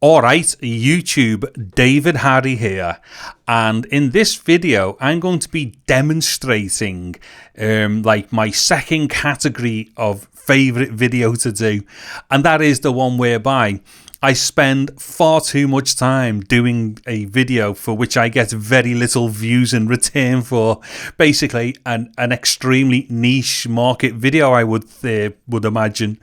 Alright, YouTube, David Harry here, and in this video I'm going to be demonstrating like my second category of favourite video to do, and that is the one whereby I spend far too much time doing a video for which I get very little views in return for basically an extremely niche market video, I would imagine.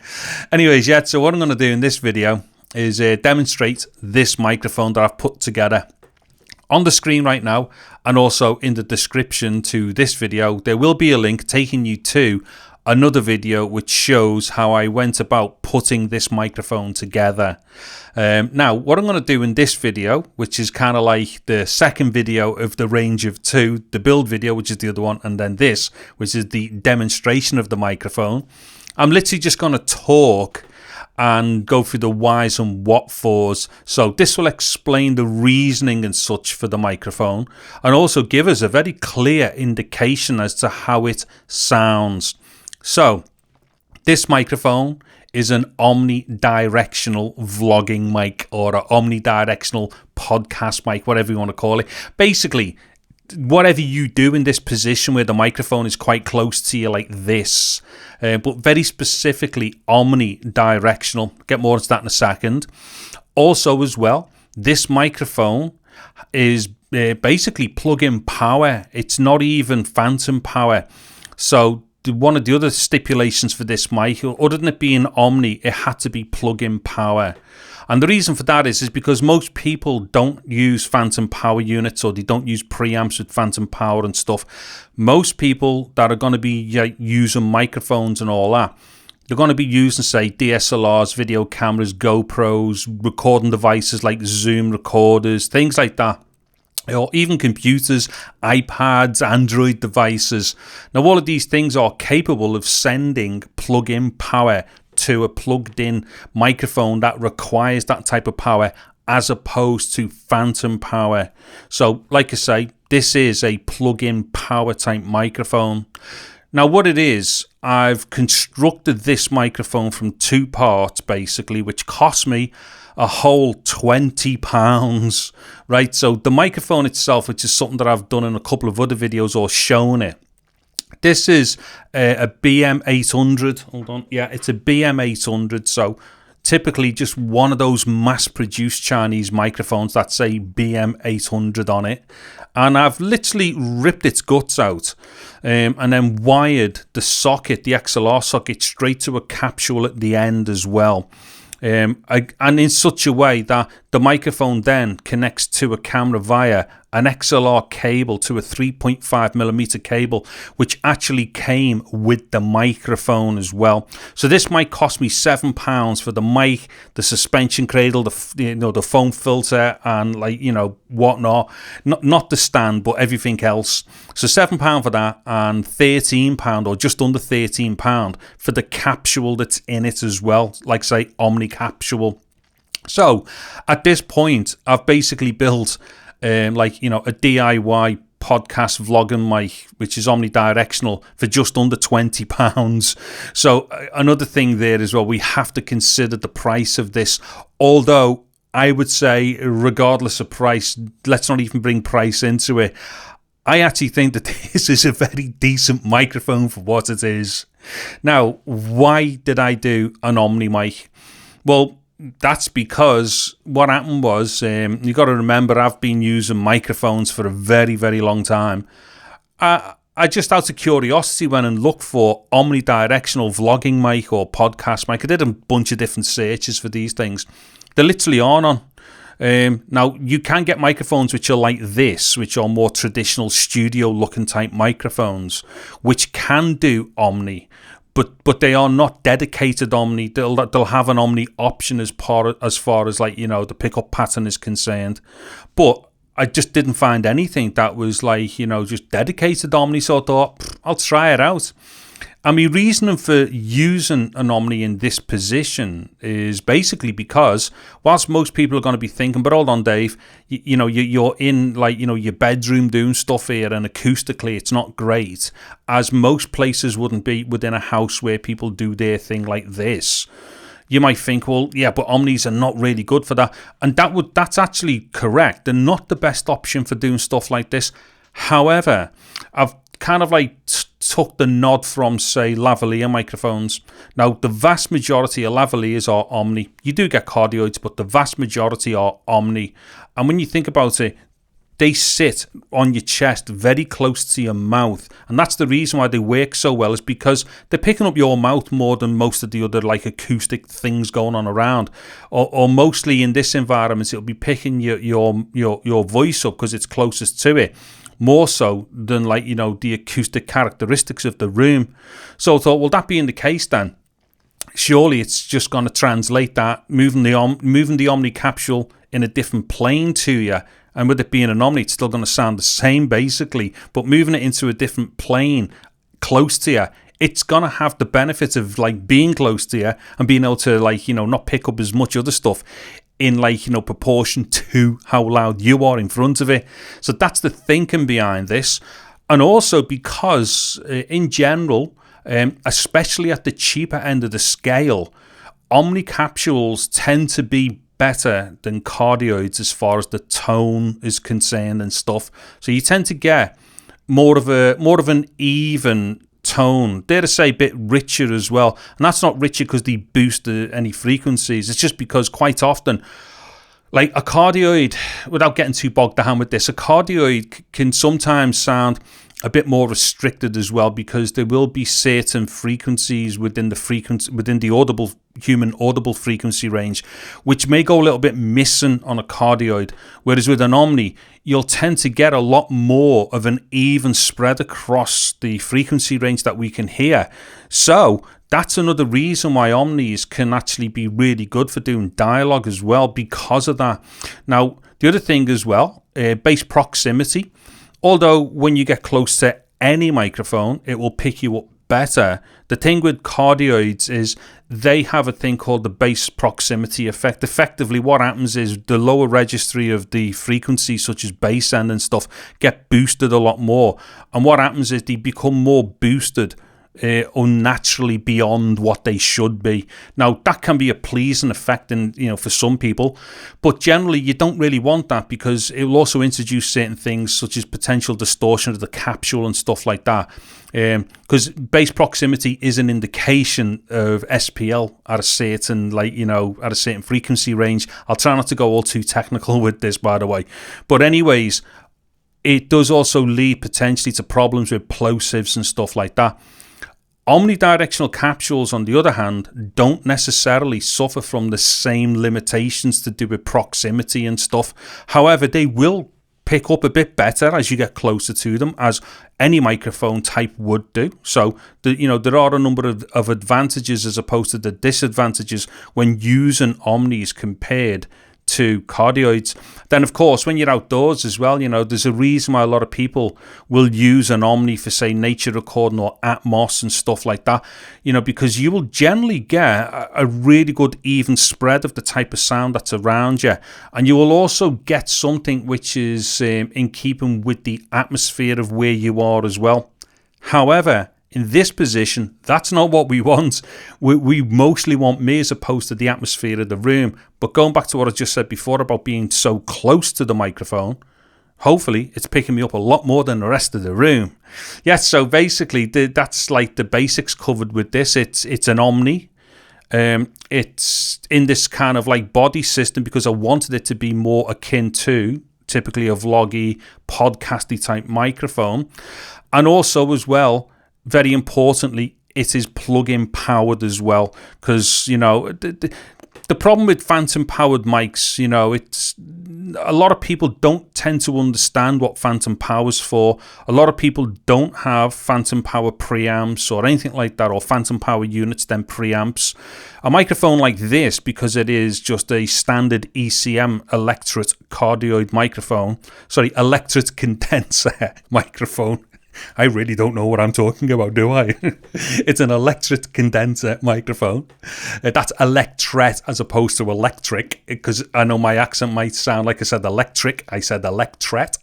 Anyways, yeah, so what I'm going to do in this video is demonstrate this microphone that I've put together. On the screen right now, and also in the description to this video, there will be a link taking you to another video which shows how I went about putting this microphone together. Now, what I'm going to do in this video, which is kind of like the second video of the range of two, the build video, which is the other one, and then this, which is the demonstration of the microphone, I'm literally just going to talk and go through the whys and what fors. So this will explain the reasoning and such for the microphone, and also give us a very clear indication as to how it sounds. So this microphone is an omni-directional vlogging mic, or an omni-directional podcast mic, whatever you want to call it. Basically, whatever you do in this position where the microphone is quite close to you like this, but very specifically omni-directional. Get more into that in a second. Also as well, this microphone is basically plug-in power. It's not even phantom power. So one of the other stipulations for this mic, other than it being omni, it had to be plug-in power. And the reason for that is because most people don't use phantom power units, or they don't use preamps with phantom power and stuff. Most people that are going to be using microphones and all that, they're going to be using, say, DSLRs, video cameras, GoPros, recording devices like Zoom recorders, things like that. Or even computers, iPads, Android devices. Now, all of these things are capable of sending plug-in power to a plugged-in microphone that requires that type of power, as opposed to phantom power. So, like I say, this is a plug-in power type microphone. Now, what it is, I've constructed this microphone from two parts, basically, which cost me a whole £20, right? So the microphone itself, which is something that I've done in a couple of other videos or shown it, this is a BM800. Hold on. Yeah, it's a BM800. So typically just one of those mass-produced Chinese microphones that say BM800 on it. And I've literally ripped its guts out and then wired the socket, the XLR socket, straight to a capsule at the end as well. And in such a way that the microphone then connects to a camera via an XLR cable to a 3.5mm cable, which actually came with the microphone as well. So this mic cost me £7 for the mic, the suspension cradle, the foam filter, and whatnot. Not the stand, but everything else. So £7 for that, and £13 or just under £13 for the capsule that's in it as well, like say Omni capsule. So at this point, I've basically built a DIY podcast vlogging mic, which is omnidirectional, for just under £20. So another thing there as well, we have to consider the price of this. Although I would say, regardless of price, let's not even bring price into it, I actually think that this is a very decent microphone for what it is. Now, why did I do an Omni mic? Well, that's because what happened was, you got to remember, I've been using microphones for a very, very long time. I just, out of curiosity, went and looked for omnidirectional vlogging mic or podcast mic. I did a bunch of different searches for these things. They literally aren't on. Now, you can get microphones which are like this, which are more traditional studio-looking type microphones, which can do Omni. But they are not dedicated Omni. They'll have an Omni option as far as the pickup pattern is concerned. But I just didn't find anything that was just dedicated Omni. So I thought, I'll try it out. And my reasoning for using an Omni in this position is basically because whilst most people are going to be thinking, but hold on, Dave, you're in your bedroom doing stuff here, and acoustically it's not great, as most places wouldn't be within a house where people do their thing like this. You might think, well, yeah, but Omnis are not really good for that. And that's actually correct. They're not the best option for doing stuff like this. However, I've kind of like took the nod from, say, lavalier microphones. Now, the vast majority of lavaliers are Omni. You do get cardioids, but the vast majority are Omni. And when you think about it, they sit on your chest very close to your mouth, and that's the reason why they work so well, is because they're picking up your mouth more than most of the other like acoustic things going on around, or mostly in this environment it'll be picking your voice up because it's closest to it, more so than like, you know, the acoustic characteristics of the room. So I thought, well, that being the case, then surely it's just going to translate that, moving the Omni capsule in a different plane to you. And with it being an Omni, it's still going to sound the same basically, but moving it into a different plane close to you, it's going to have the benefit of like being close to you and being able to, like, you know, not pick up as much other stuff in, like, you know, proportion to how loud you are in front of it. So that's the thinking behind this. And also because in general, especially at the cheaper end of the scale, Omni capsules tend to be better than cardioids as far as the tone is concerned and stuff. So you tend to get more of an even tone, dare to say a bit richer as well. And that's not richer because they boost any frequencies. It's just because quite often, like a cardioid, without getting too bogged down with this, a cardioid can sometimes sound a bit more restricted as well, because there will be certain frequencies within the human audible frequency range which may go a little bit missing on a cardioid, whereas with an Omni you'll tend to get a lot more of an even spread across the frequency range that we can hear. So that's another reason why Omnis can actually be really good for doing dialogue as well, because of that. Now, the other thing as well, bass proximity. Although when you get close to any microphone, it will pick you up better. The thing with cardioids is they have a thing called the bass proximity effect. Effectively, what happens is the lower registry of the frequency, such as bass end and stuff, get boosted a lot more. And what happens is they become more boosted unnaturally beyond what they should be. Now, that can be a pleasing effect, and for some people, but generally you don't really want that, because it will also introduce certain things such as potential distortion of the capsule and stuff like that. Because bass proximity is an indication of SPL at a certain at a certain frequency range. I'll try not to go all too technical with this, by the way, but anyways, it does also lead potentially to problems with plosives and stuff like that. Omnidirectional capsules, on the other hand, don't necessarily suffer from the same limitations to do with proximity and stuff. However, they will pick up a bit better as you get closer to them, as any microphone type would do. So, there are a number of advantages as opposed to the disadvantages when using Omnis compared to cardioids. Then, of course, when you're outdoors as well, there's a reason why a lot of people will use an Omni for, say, nature recording or Atmos and stuff like that, because you will generally get a really good even spread of the type of sound that's around you, and you will also get something which is in keeping with the atmosphere of where you are as well. However, in this position, that's not what we want. We mostly want me as opposed to the atmosphere of the room. But going back to what I just said before about being so close to the microphone, hopefully it's picking me up a lot more than the rest of the room. Yes, so basically that's like the basics covered with this. It's an Omni. It's in this kind of like body system because I wanted it to be more akin to typically a vloggy, podcasty type microphone. And also as well, very importantly, it is plug-in powered as well, because the problem with phantom powered mics, it's a lot of people don't tend to understand what phantom power's for. A lot of people don't have phantom power preamps or anything like that, or phantom power units then preamps. A microphone like this, because it is just a standard ECM electret condenser microphone. I really don't know what I'm talking about, do I? It's an electret condenser microphone. That's electret as opposed to electric, because I know my accent might sound like I said electric. I said electret.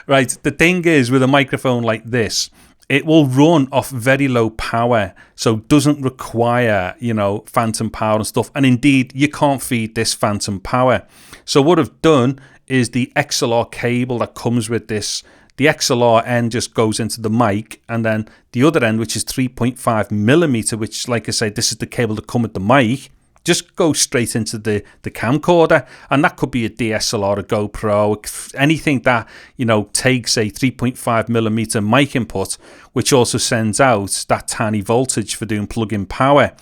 Right, the thing is with a microphone like this, it will run off very low power, so doesn't require, you know, phantom power and stuff. And indeed, you can't feed this phantom power. So what I've done is the XLR cable that comes with this, the XLR end just goes into the mic, and then the other end, which is 3.5 millimeter, which, like I said, this is the cable that comes with the mic, just goes straight into the camcorder. And that could be a DSLR, a GoPro, anything that, you know, takes a 3.5 millimeter mic input, which also sends out that tiny voltage for doing plug-in power.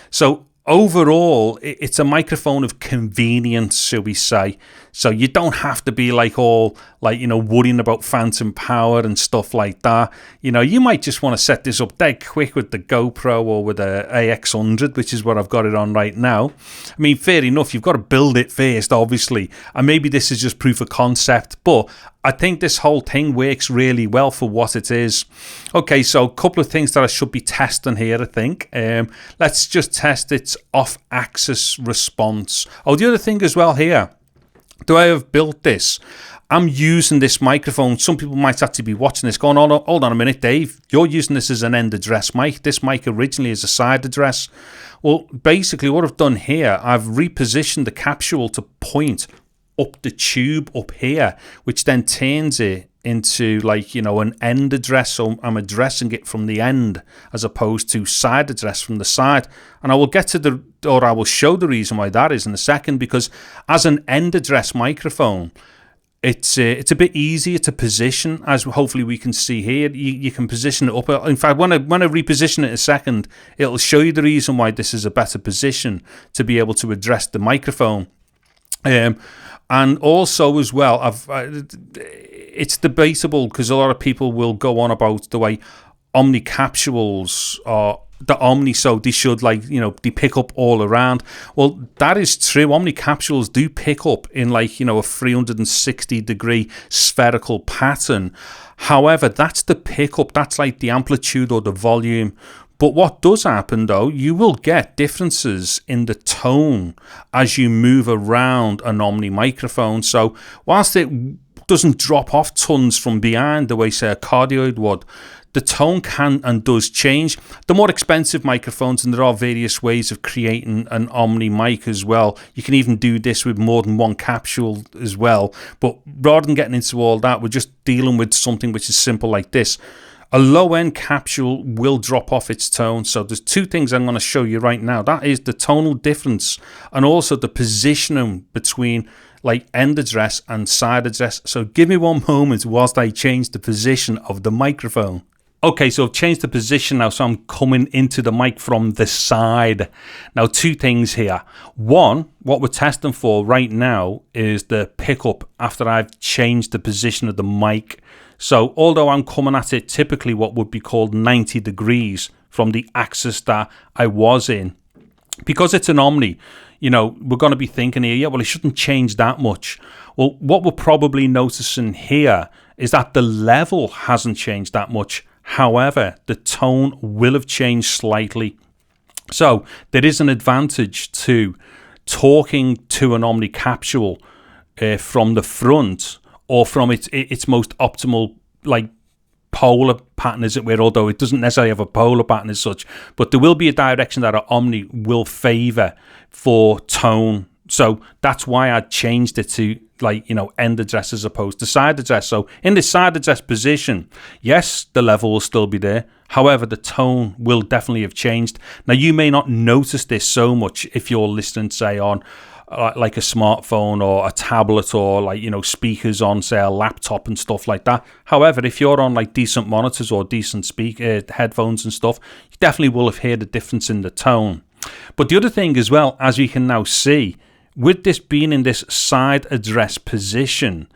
So overall, it's a microphone of convenience, shall we say. So you don't have to be like all like, you know, worrying about phantom power and stuff like that. You know, you might just want to set this up dead quick with the GoPro or with a AX100, which is what I've got it on right now. I mean, fair enough, you've got to build it first, obviously, and maybe this is just proof of concept, but I think this whole thing works really well for what it is. Okay, so a couple of things that I should be testing here, I think. Let's just test its off-axis response. Oh, the other thing as well here, the way I've built this, I'm using this microphone. Some people might actually be watching this going, oh, hold on a minute, Dave, you're using this as an end address mic. This mic originally is a side address. Well, basically what I've done here, I've repositioned the capsule to point up the tube up here, which then turns it into, like, you know, an end address. So I'm addressing it from the end as opposed to side address from the side. And I will get to I will show the reason why that is in a second, because as an end address microphone, it's a bit easier to position, as hopefully we can see here. You can position it up. In fact, when I reposition it in a second, it'll show you the reason why this is a better position to be able to address the microphone. And also as well, it's debatable because a lot of people will go on about the way Omni capsules are the Omni, so they should, like, you know, they pick up all around. Well, that is true. Omni capsules do pick up in, like, you know, a 360-degree spherical pattern. However, that's the pickup. That's like the amplitude or the volume. But what does happen, though, you will get differences in the tone as you move around an Omni microphone. So whilst it doesn't drop off tons from behind the way, say, a cardioid would, the tone can and does change. The more expensive microphones, and there are various ways of creating an Omni mic as well. You can even do this with more than one capsule as well. But rather than getting into all that, we're just dealing with something which is simple like this. A low-end capsule will drop off its tone. So there's two things I'm going to show you right now. That is the tonal difference and also the positioning between, like, end address and side address. So give me one moment whilst I change the position of the microphone. Okay, so I've changed the position now, so I'm coming into the mic from the side. Now, two things here. One, what we're testing for right now is the pickup after I've changed the position of the mic. So although I'm coming at it typically what would be called 90 degrees from the axis that I was in, because it's an Omni, you know, we're going to be thinking here, yeah, well, it shouldn't change that much. Well, what we're probably noticing here is that the level hasn't changed that much. However, the tone will have changed slightly. So there is an advantage to talking to an Omni capsule from the front, or from its most optimal, like, polar pattern, as it were, although it doesn't necessarily have a polar pattern as such. But there will be a direction that an Omni will favour for tone. So that's why I changed it to, like, you know, end address as opposed to side address. So in the side address position, yes, the level will still be there. However, the tone will definitely have changed. Now, you may not notice this so much if you're listening, say, on like a smartphone or a tablet, or, like, you know, speakers on, say, a laptop and stuff like that. However, if you're on, like, decent monitors or decent headphones and stuff, you definitely will have heard the difference in the tone. But the other thing as well, as we can now see, with this being in this side address position,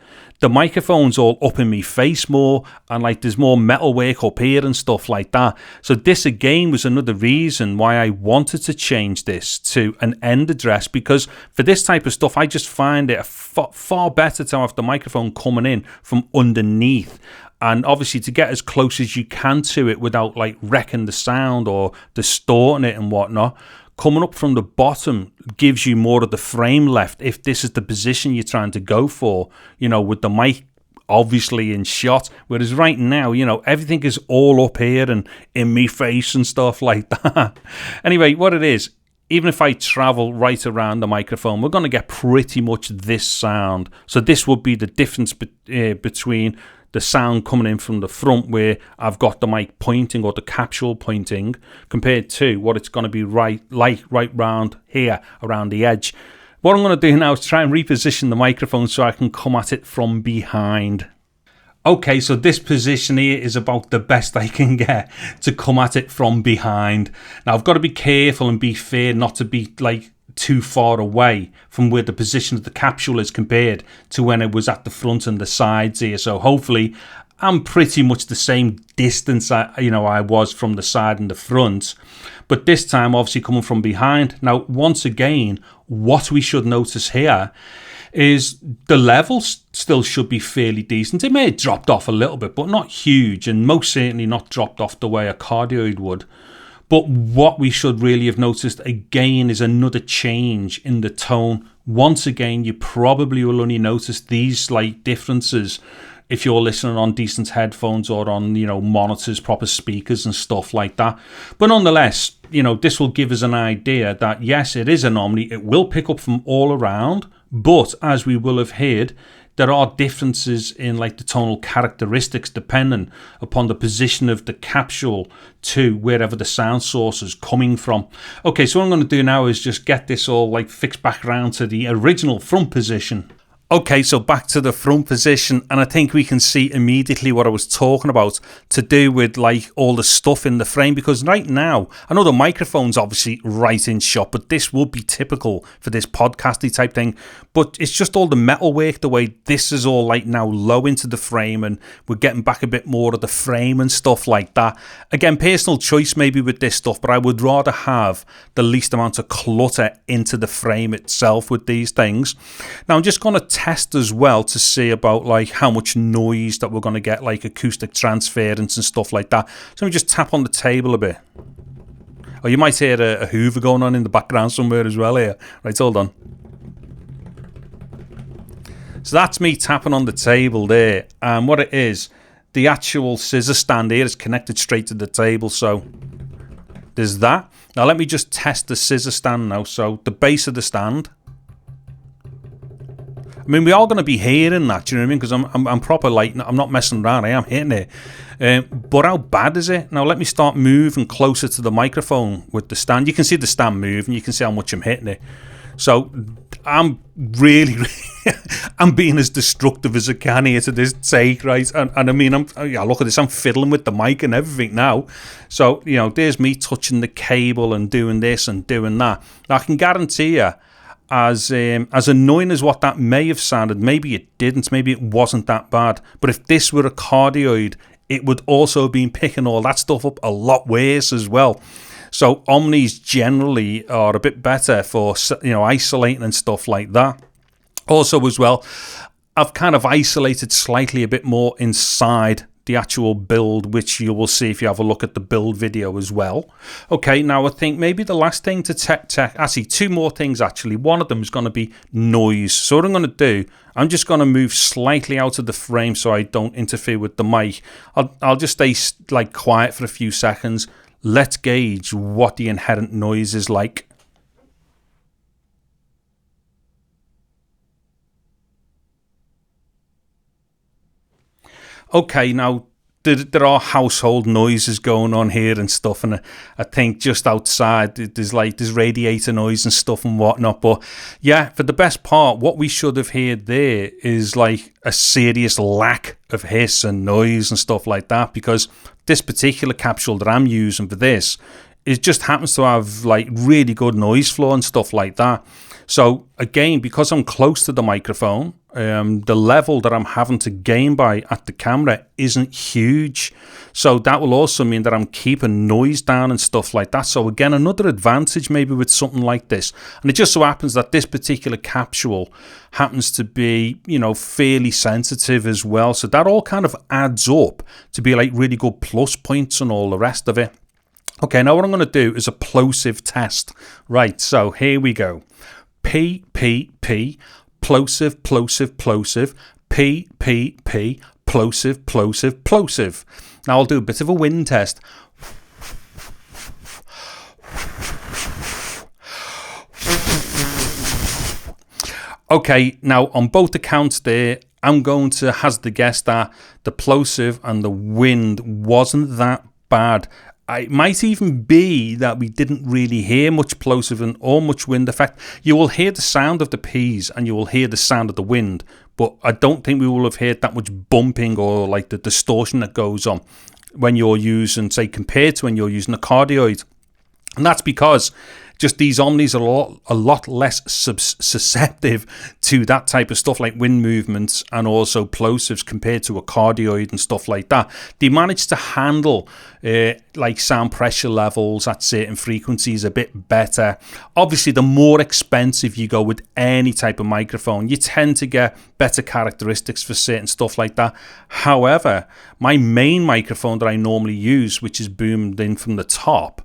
the microphone's all up in me face more, and, like, there's more metal work up here and stuff like that. So this again was another reason why I wanted to change this to an end address, because for this type of stuff, I just find it far better to have the microphone coming in from underneath. And obviously to get as close as you can to it without, like, wrecking the sound or distorting it and whatnot. Coming up from the bottom gives you more of the frame left if this is the position you're trying to go for, you know, with the mic obviously in shot, whereas right now, you know, everything is all up here and in me face and stuff like that. Anyway, what it is, even if I travel right around the microphone, we're going to get pretty much this sound. So this would be the difference between the sound coming in from the front, where I've got the mic pointing or the capsule pointing, compared to what it's going to be right round here around the edge. What I'm going to do now is try and reposition the microphone so I can come at it from behind. Okay, so this position here is about the best I can get to come at it from behind. Now, I've got to be careful and be fair not to be like too far away from where the position of the capsule is compared to when it was at the front and the sides here. So hopefully I'm pretty much the same distance I was from the side and the front. But this time, obviously, coming from behind. Now, once again, what we should notice here is the levels still should be fairly decent. It may have dropped off a little bit, but not huge, and most certainly not dropped off the way a cardioid would. But what we should really have noticed again is another change in the tone. Once again, you probably will only notice these slight differences if you're listening on decent headphones or on, you know, monitors, proper speakers and stuff like that. But nonetheless, you know, this will give us an idea that yes, it is an Omni. It will pick up from all around, but as we will have heard, there are differences in like the tonal characteristics depending upon the position of the capsule to wherever the sound source is coming from. Okay, so what I'm going to do now is just get this all like fixed back around to the original front position. Okay, so back to the front position, and I think we can see immediately what I was talking about to do with like all the stuff in the frame, because right now, I know the microphone's obviously right in shot, but this would be typical for this podcasty type thing, but it's just all the metal work, the way this is all like now low into the frame, and we're getting back a bit more of the frame and stuff like that. Again, personal choice maybe with this stuff, but I would rather have the least amount of clutter into the frame itself with these things. Now I'm just going to test as well to see about like how much noise that we're going to get, like acoustic transference and stuff like that. So let me just tap on the table a bit. Oh, you might hear a Hoover going on in the background somewhere as well here. Right, hold on. So that's me tapping on the table there, and what it is, the actual scissor stand here is connected straight to the table, so there's that. Now let me just test the scissor stand now. So the base of the stand, I mean, we are going to be hearing that, do you know what I mean? Because I'm proper, like, I'm not messing around, I am hitting it. But how bad is it? Now, let me start moving closer to the microphone with the stand. You can see the stand moving, you can see how much I'm hitting it. So, I'm really, I'm being as destructive as I can here to this take, right? And I mean, look at this, I'm fiddling with the mic and everything now. So, you know, there's me touching the cable and doing this and doing that. Now, I can guarantee you, as annoying as what that may have sounded, maybe it didn't, maybe it wasn't that bad, but if this were a cardioid, it would also have been picking all that stuff up a lot worse as well. So Omnis generally are a bit better for, you know, isolating and stuff like that. Also as well, I've kind of isolated slightly a bit more inside the actual build, which you will see if you have a look at the build video as well. Okay, now I think maybe the last thing to actually two more things actually. One of them is going to be noise. So what I'm going to do, I'm just going to move slightly out of the frame so I don't interfere with the mic. I'll just stay like quiet for a few seconds. Let's gauge what the inherent noise is like. Okay, now there are household noises going on here and stuff, and I think just outside there's radiator noise and stuff and whatnot. But yeah, for the best part, what we should have heard there is like a serious lack of hiss and noise and stuff like that, because this particular capsule that I'm using for this, it just happens to have like really good noise floor and stuff like that. So again, because I'm close to the microphone, the level that I'm having to gain by at the camera isn't huge. So that will also mean that I'm keeping noise down and stuff like that. So again, another advantage maybe with something like this. And it just so happens that this particular capsule happens to be, you know, fairly sensitive as well. So that all kind of adds up to be like really good plus points and all the rest of it. Okay, now what I'm going to do is a plosive test. Right, so here we go. P, P, P, plosive, plosive, plosive, P, P, P, plosive, plosive, plosive. Now I'll do a bit of a wind test. Okay, now on both accounts there, I'm going to hazard the guess that the plosive and the wind wasn't that bad. It might even be that we didn't really hear much plosive or much wind effect. You will hear the sound of the P's and you will hear the sound of the wind, but I don't think we will have heard that much bumping or like the distortion that goes on when you're using, say, compared to when you're using a cardioid. And that's because just these omnis are a lot less susceptible to that type of stuff like wind movements and also plosives compared to a cardioid and stuff like that. They manage to handle like sound pressure levels at certain frequencies a bit better. Obviously, the more expensive you go with any type of microphone, you tend to get better characteristics for certain stuff like that. However, my main microphone that I normally use, which is boomed in from the top,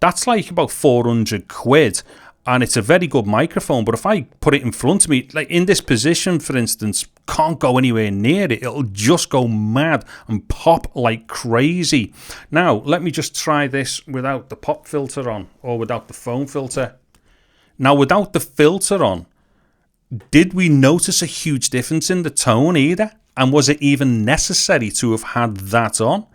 that's like about 400 quid, and it's a very good microphone. But if I put it in front of me, like in this position, for instance, can't go anywhere near it. It'll just go mad and pop like crazy. Now, let me just try this without the pop filter on, or without the foam filter. Now, without the filter on, did we notice a huge difference in the tone either? And was it even necessary to have had that on?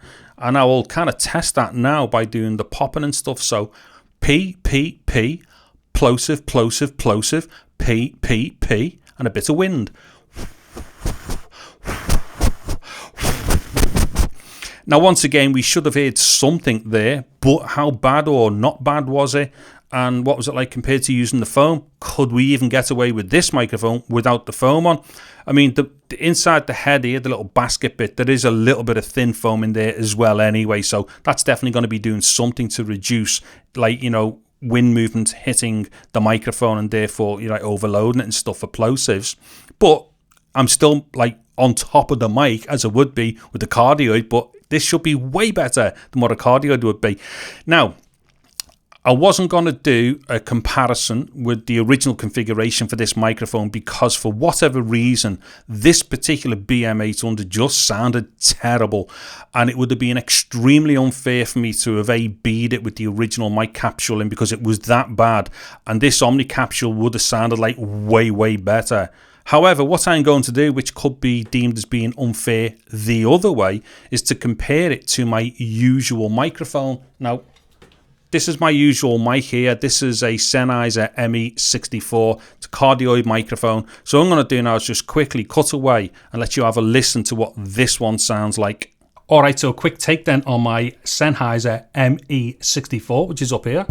And I will kind of test that now by doing the popping and stuff. So P, P, P, plosive, plosive, plosive, P, P, P, and a bit of wind. Now, once again, we should have heard something there, but how bad or not bad was it? And what was it like compared to using the foam? Could we even get away with this microphone without the foam on? I mean, the inside the head here, the little basket bit, there is a little bit of thin foam in there as well anyway. So that's definitely going to be doing something to reduce, like, you know, wind movement hitting the microphone and therefore, you know, overloading it and stuff for plosives. But I'm still like on top of the mic as I would be with the cardioid, but this should be way better than what a cardioid would be. Now, I wasn't going to do a comparison with the original configuration for this microphone because for whatever reason, this particular BM800 just sounded terrible, and it would have been extremely unfair for me to have A-B'd it with the original mic capsule in because it was that bad, and this Omni capsule would have sounded like way, way better. However, what I'm going to do, which could be deemed as being unfair the other way, is to compare it to my usual microphone. Now, this is my usual mic here. This is a Sennheiser ME64. It's a cardioid microphone. So what I'm going to do now is just quickly cut away and let you have a listen to what this one sounds like. All right, so a quick take then on my Sennheiser ME64, which is up here.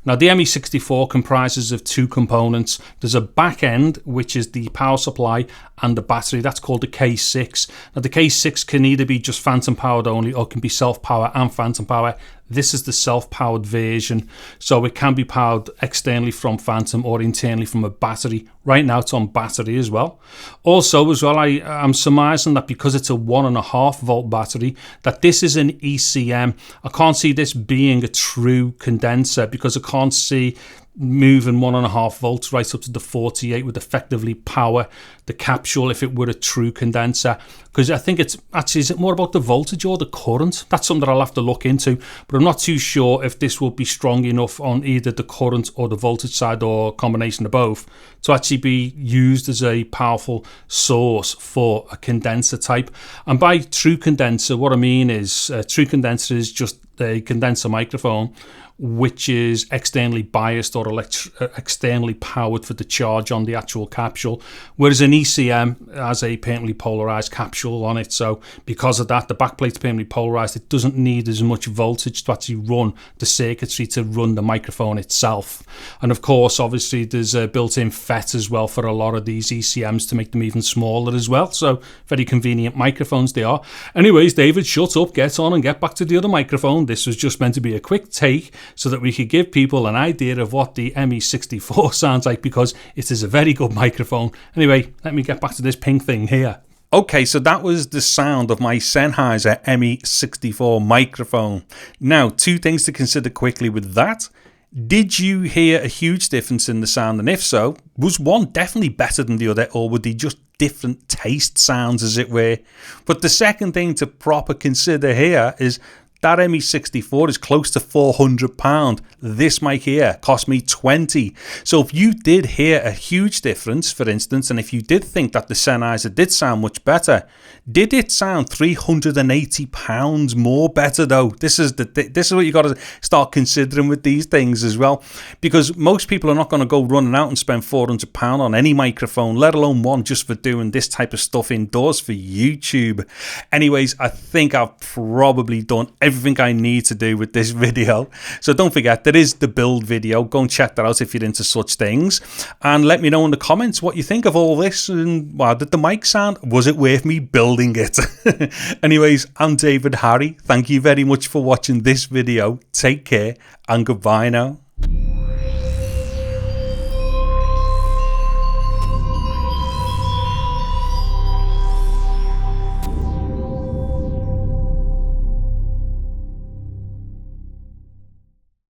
Now, the ME64 comprises of two components. There's a back end, which is the power supply, and the battery. That's called the K6. Now, the K6 can either be just phantom powered only or can be self-power and phantom power. This is the self-powered version, so it can be powered externally from phantom or internally from a battery. Right now it's on battery as well. Also as well, I'm surmising that because it's a 1.5 volt battery, that this is an ECM. I can't see this being a true condenser because I can't see moving 1.5 volts right up to the 48 would effectively power the capsule if it were a true condenser, because I think it's actually, is it more about the voltage or the current? That's something that I'll have to look into, but I'm not too sure if this will be strong enough on either the current or the voltage side or a combination of both to actually be used as a powerful source for a condenser type. And by true condenser, what I mean is true condenser is just a condenser microphone which is externally biased or externally powered for the charge on the actual capsule, whereas an ECM has a permanently polarized capsule on it. So because of that, the backplate's permanently polarized. It doesn't need as much voltage to actually run the circuitry to run the microphone itself. And of course, obviously, there's a built-in FET as well for a lot of these ECMs to make them even smaller as well. So very convenient microphones they are. Anyways, David, shut up, get on and get back to the other microphone. This was just meant to be a quick take so that we could give people an idea of what the ME64 sounds like, because it is a very good microphone. Anyway, let me get back to this pink thing here. Okay, so that was the sound of my Sennheiser ME64 microphone. Now, two things to consider quickly with that. Did you hear a huge difference in the sound? And if so, was one definitely better than the other, or were they just different taste sounds, as it were. But the second thing to proper consider here is that ME64 is close to £400. This mic here cost me 20. So if you did hear a huge difference, for instance, and if you did think that the Sennheiser did sound much better, did it sound £380 more better though? This is what you got to start considering with these things as well, because most people are not going to go running out and spend £400 on any microphone, let alone one just for doing this type of stuff indoors for YouTube. Anyways, I think I've probably done everything I need to do with this video. So don't forget, there is the build video. Go and check that out if you're into such things, and let me know in the comments what you think of all this. And wow, did the mic sound, was it worth me building it? Anyways, I'm David Harry. Thank you very much for watching this video. Take care and goodbye now.